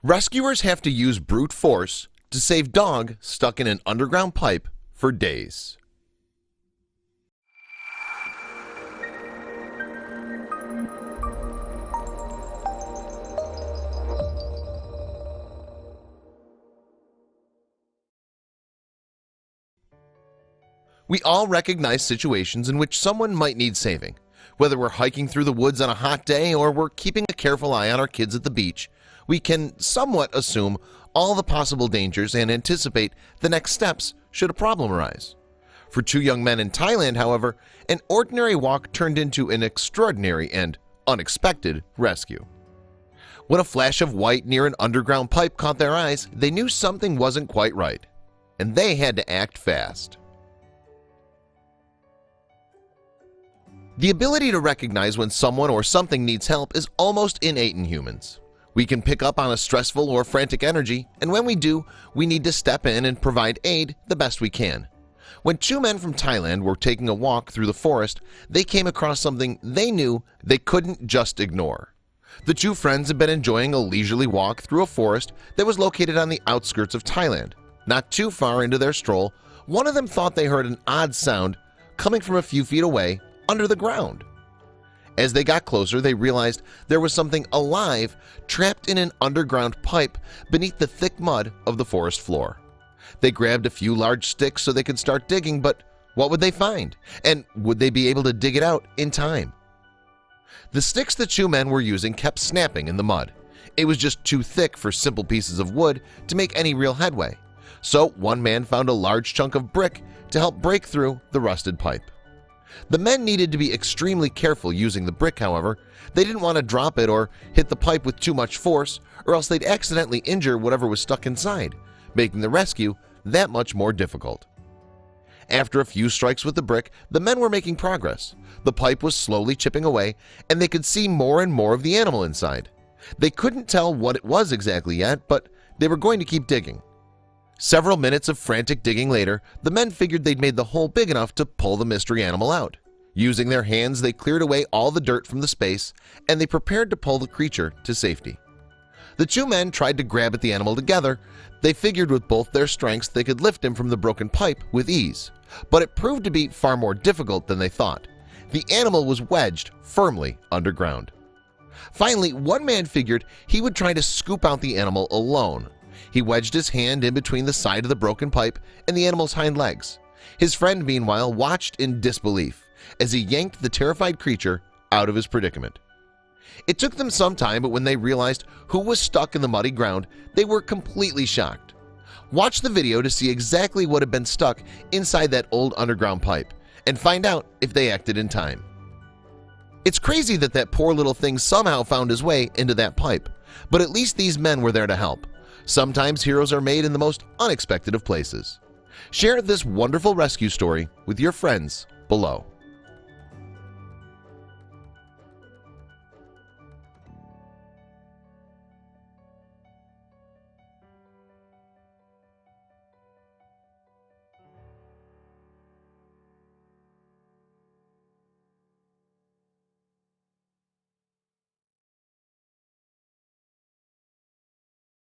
Rescuers have to use brute force to save dog stuck in an underground pipe for days. We all recognize situations in which someone might need saving. Whether we're hiking through the woods on a hot day or we're keeping a careful eye on our kids at the beach, we can somewhat assume all the possible dangers and anticipate the next steps should a problem arise. For two young men in Thailand, however, an ordinary walk turned into an extraordinary and unexpected rescue. When a flash of white near an underground pipe caught their eyes, they knew something wasn't quite right, and they had to act fast. The ability to recognize when someone or something needs help is almost innate in humans. We can pick up on a stressful or frantic energy, and when we do, we need to step in and provide aid the best we can. When two men from Thailand were taking a walk through the forest, they came across something they knew they couldn't just ignore. The two friends had been enjoying a leisurely walk through a forest that was located on the outskirts of Thailand. Not too far into their stroll, one of them thought they heard an odd sound coming from a few feet away under the ground. As they got closer, they realized there was something alive trapped in an underground pipe beneath the thick mud of the forest floor. They grabbed a few large sticks so they could start digging, but what would they find? And would they be able to dig it out in time? The sticks the two men were using kept snapping in the mud. It was just too thick for simple pieces of wood to make any real headway. So one man found a large chunk of brick to help break through the rusted pipe. The men needed to be extremely careful using the brick, however. They didn't want to drop it or hit the pipe with too much force, or else they'd accidentally injure whatever was stuck inside, making the rescue that much more difficult. After a few strikes with the brick, the men were making progress. The pipe was slowly chipping away, and they could see more and more of the animal inside. They couldn't tell what it was exactly yet, but they were going to keep digging. Several minutes of frantic digging later, the men figured they'd made the hole big enough to pull the mystery animal out. Using their hands, they cleared away all the dirt from the space, and they prepared to pull the creature to safety. The two men tried to grab at the animal together. They figured with both their strengths they could lift him from the broken pipe with ease, but it proved to be far more difficult than they thought. The animal was wedged firmly underground. Finally, one man figured he would try to scoop out the animal alone. He wedged his hand in between the side of the broken pipe and the animal's hind legs. His friend, meanwhile, watched in disbelief as he yanked the terrified creature out of his predicament. It took them some time, but when they realized who was stuck in the muddy ground, they were completely shocked. Watch the video to see exactly what had been stuck inside that old underground pipe and find out if they acted in time. It's crazy that that poor little thing somehow found his way into that pipe, but at least these men were there to help. Sometimes heroes are made in the most unexpected of places. Share this wonderful rescue story with your friends below.